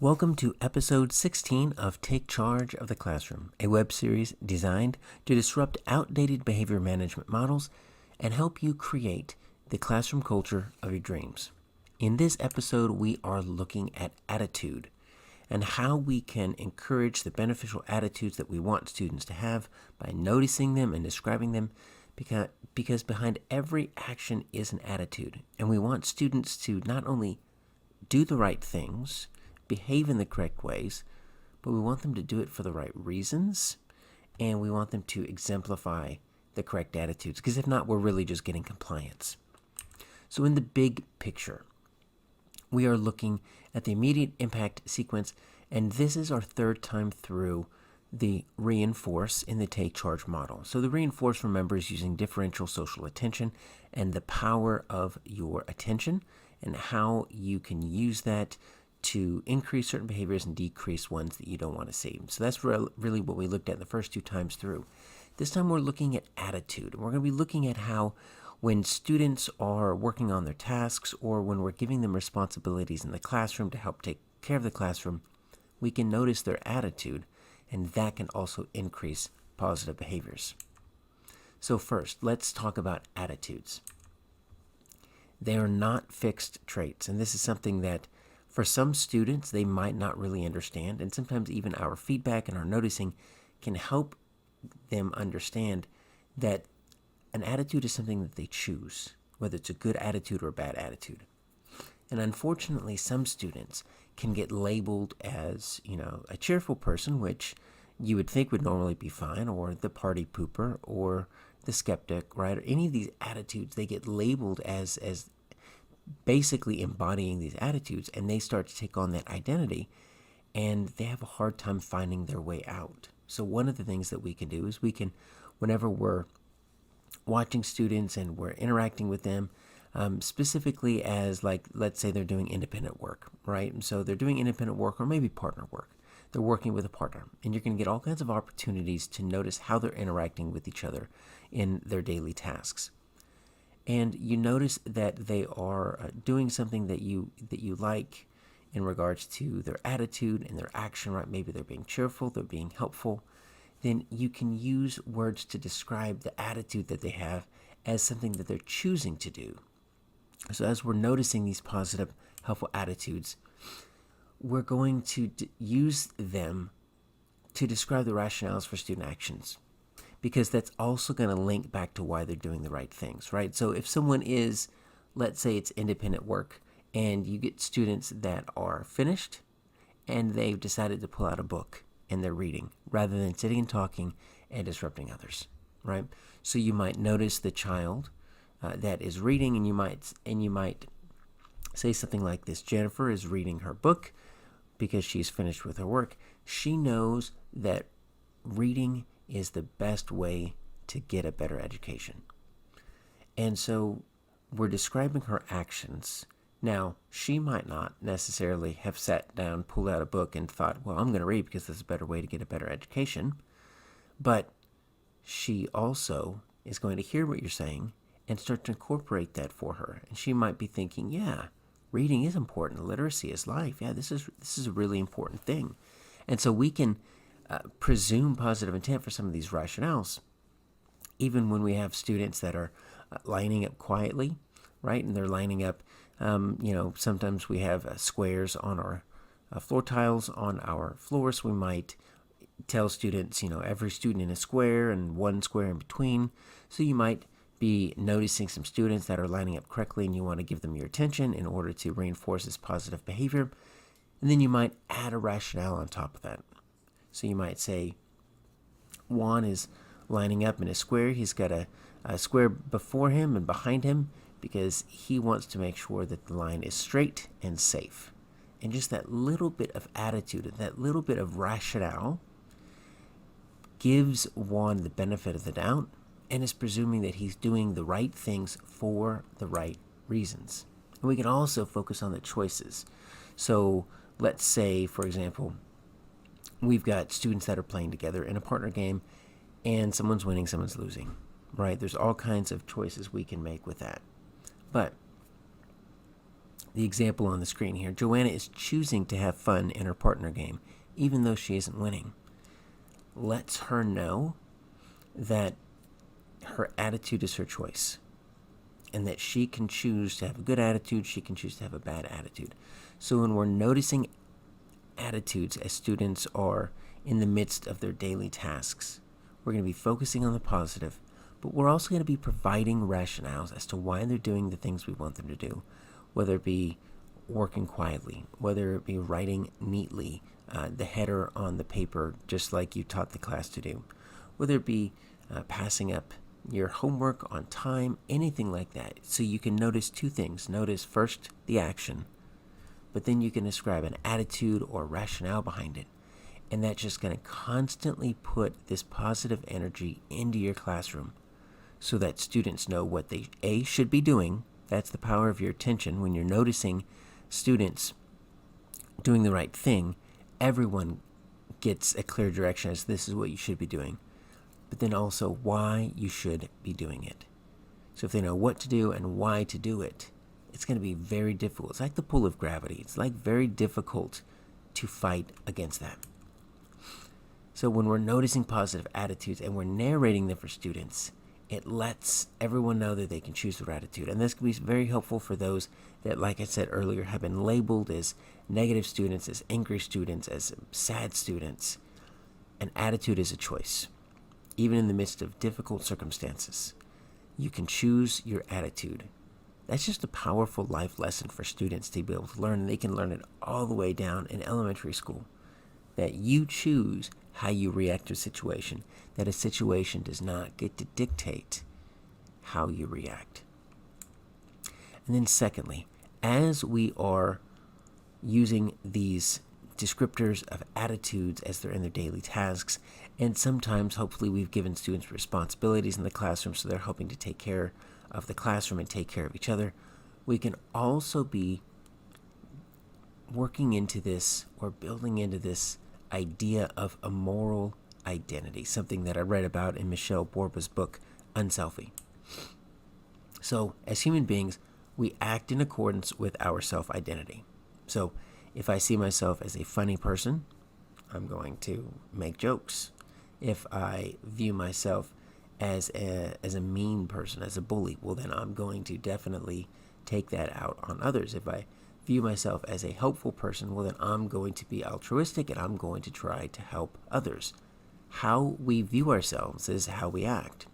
Welcome to episode 16 of Take Charge of the Classroom, a web series designed to disrupt outdated behavior management models and help you create the classroom culture of your dreams. In this episode, we are looking at attitude and how we can encourage the beneficial attitudes that we want students to have by noticing them and describing them, because behind every action is an attitude. And we want students to not only do the right things, behave in the correct ways, but we want them to do it for the right reasons, and we want them to exemplify the correct attitudes, because if not, we're really just getting compliance. So in the big picture, we are looking at the immediate impact sequence, and this is our third time through the reinforce in the take charge model. So the reinforce, remember, is using differential social attention and the power of your attention and how you can use that to increase certain behaviors and decrease ones that you don't want to see. So that's really what we looked at the first two times through. This time we're looking at attitude. We're going to be looking at how when students are working on their tasks or when we're giving them responsibilities in the classroom to help take care of the classroom, we can notice their attitude, and that can also increase positive behaviors. So first, let's talk about attitudes. They are not fixed traits, and this is something that for some students, they might not really understand, and sometimes even our feedback and our noticing can help them understand that an attitude is something that they choose, whether it's a good attitude or a bad attitude. And unfortunately, some students can get labeled as, a cheerful person, which you would think would normally be fine, or the party pooper, or the skeptic, right? Or any of these attitudes, they get labeled as basically embodying these attitudes, and they start to take on that identity, and they have a hard time finding their way out. So one of the things that we can do is whenever we're watching students and we're interacting with them, specifically as, like, let's say they're doing independent work, right? And so they're doing independent work or maybe partner work. They're working with a partner, and you're going to get all kinds of opportunities to notice how they're interacting with each other in their daily tasks. And you notice that they are doing something that you like in regards to their attitude and their action, right? Maybe they're being cheerful, they're being helpful. Then you can use words to describe the attitude that they have as something that they're choosing to do. So as we're noticing these positive, helpful attitudes, we're going to use them to describe the rationales for student actions, because that's also going to link back to why they're doing the right things, right? So if someone is, let's say it's independent work, and you get students that are finished and they've decided to pull out a book and they're reading rather than sitting and talking and disrupting others, right? So you might notice the child that is reading, and you might say something like this: Jennifer is reading her book because she's finished with her work. She knows that reading is the best way to get a better education. And so we're describing her actions. Now, she might not necessarily have sat down, pulled out a book, and thought, well, I'm going to read because that's a better way to get a better education. But she also is going to hear what you're saying and start to incorporate that for her. And she might be thinking, yeah, reading is important. Literacy is life. Yeah, this is a really important thing. And so we can presume positive intent for some of these rationales, even when we have students that are lining up quietly, right? And they're lining up, sometimes we have squares on our floor tiles on our floors. We might tell students, every student in a square and one square in between. So you might be noticing some students that are lining up correctly, and you want to give them your attention in order to reinforce this positive behavior. And then you might add a rationale on top of that. So you might say, Juan is lining up in a square. He's got a square before him and behind him because he wants to make sure that the line is straight and safe. And just that little bit of attitude, that little bit of rationale gives Juan the benefit of the doubt and is presuming that he's doing the right things for the right reasons. And we can also focus on the choices. So let's say, for example, we've got students that are playing together in a partner game, and someone's winning, someone's losing, right? There's all kinds of choices we can make with that. But the example on the screen here, Joanna is choosing to have fun in her partner game, even though she isn't winning. Lets her know that her attitude is her choice, and that she can choose to have a good attitude, she can choose to have a bad attitude. So when we're noticing attitudes as students are in the midst of their daily tasks, we're going to be focusing on the positive, but we're also going to be providing rationales as to why they're doing the things we want them to do, whether it be working quietly, whether it be writing neatly, the header on the paper just like you taught the class to do, whether it be passing up your homework on time, anything like that. So you can notice two things. Notice first the action, but then you can describe an attitude or rationale behind it. And that's just going to constantly put this positive energy into your classroom so that students know what they should be doing. That's the power of your attention. When you're noticing students doing the right thing, everyone gets a clear direction as this is what you should be doing, but then also why you should be doing it. So if they know what to do and why to do it, it's going to be very difficult. It's like the pull of gravity. It's like very difficult to fight against that. So when we're noticing positive attitudes and we're narrating them for students, it lets everyone know that they can choose their attitude. And this can be very helpful for those that, like I said earlier, have been labeled as negative students, as angry students, as sad students. An attitude is a choice. Even in the midst of difficult circumstances, you can choose your attitude. That's just a powerful life lesson for students to be able to learn, and they can learn it all the way down in elementary school. That you choose how you react to a situation, that a situation does not get to dictate how you react. And then secondly, as we are using these descriptors of attitudes as they're in their daily tasks, and sometimes hopefully we've given students responsibilities in the classroom so they're helping to take care of the classroom and take care of each other, we can also be working into this or building into this idea of a moral identity, something that I read about in Michelle Borba's book, Unselfie. So as human beings, we act in accordance with our self-identity. So if I see myself as a funny person, I'm going to make jokes. If I view myself as a mean person, as a bully, well then I'm going to definitely take that out on others. If I view myself as a helpful person, well then I'm going to be altruistic and I'm going to try to help others. How we view ourselves is how we act,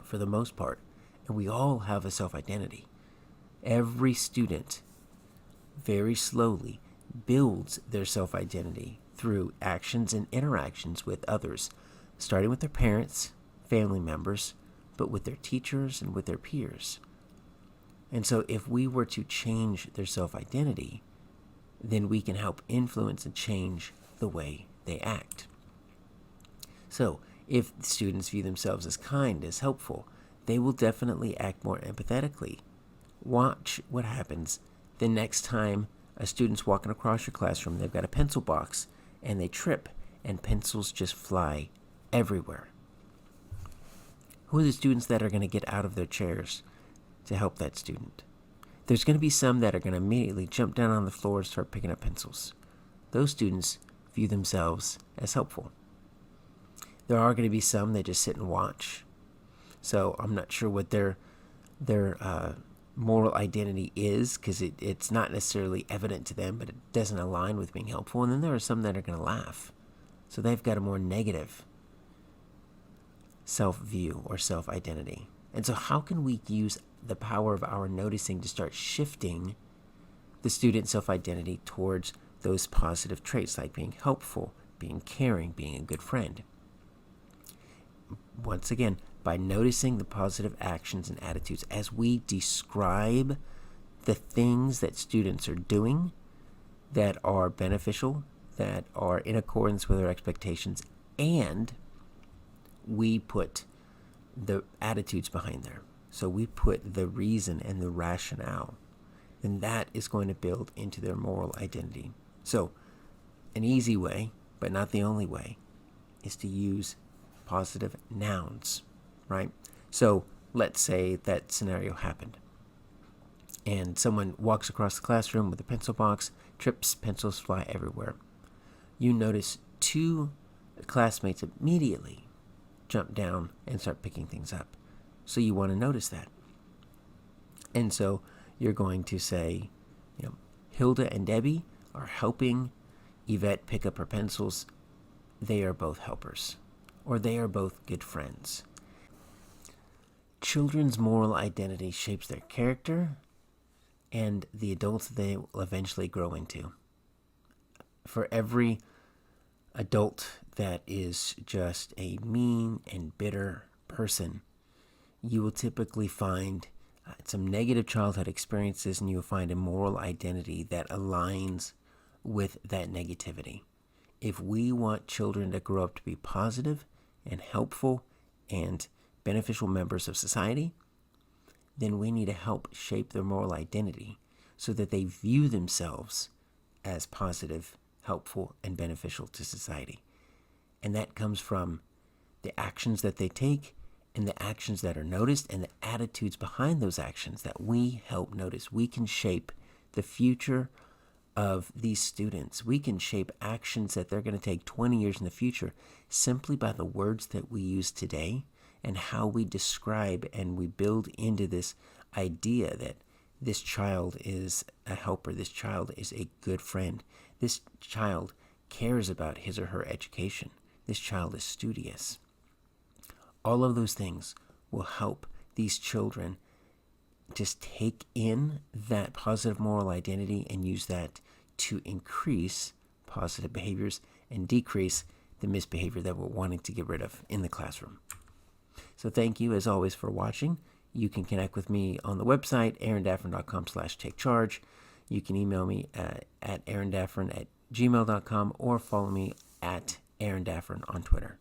for the most part. And we all have a self-identity. Every student, very slowly, builds their self-identity through actions and interactions with others, starting with their parents, family members, but with their teachers and with their peers. And so if we were to change their self-identity, then we can help influence and change the way they act. So if students view themselves as kind, as helpful, they will definitely act more empathetically. Watch what happens the next time a student's walking across your classroom, they've got a pencil box, and they trip, and pencils just fly everywhere. Who are the students that are going to get out of their chairs to help that student? There's going to be some that are going to immediately jump down on the floor and start picking up pencils. Those students view themselves as helpful. There are going to be some that just sit and watch. So I'm not sure what their moral identity is, because it's not necessarily evident to them, but it doesn't align with being helpful. And then there are some that are going to laugh. So they've got a more negative self-view or self-identity. And so how can we use the power of our noticing to start shifting the student self-identity towards those positive traits, like being helpful, being caring, being a good friend? Once again, by noticing the positive actions and attitudes as we describe the things that students are doing that are beneficial, that are in accordance with our expectations, and we put the attitudes behind there. So we put the reason and the rationale, and that is going to build into their moral identity. So an easy way, but not the only way, is to use positive nouns, right? So let's say that scenario happened. and someone walks across the classroom with a pencil box, trips, pencils fly everywhere. You notice two classmates immediately jump down and start picking things up. So you want to notice that. And so you're going to say, Hilda and Debbie are helping Yvette pick up her pencils. They are both helpers, or they are both good friends. Children's moral identity shapes their character and the adults they will eventually grow into. For every adult that is just a mean and bitter person, you will typically find some negative childhood experiences, and you will find a moral identity that aligns with that negativity. If we want children to grow up to be positive and helpful and beneficial members of society, then we need to help shape their moral identity so that they view themselves as positive, helpful, and beneficial to society. And that comes from the actions that they take and the actions that are noticed and the attitudes behind those actions that we help notice. We can shape the future of these students. We can shape actions that they're going to take 20 years in the future simply by the words that we use today and how we describe and we build into this idea that this child is a helper, this child is a good friend, this child cares about his or her education, this child is studious. All of those things will help these children just take in that positive moral identity and use that to increase positive behaviors and decrease the misbehavior that we're wanting to get rid of in the classroom. So thank you, as always, for watching. You can connect with me on the website, aarondaffern.com/takecharge. You can email me at aarondaffern@gmail.com or follow me at aarondaffern on Twitter.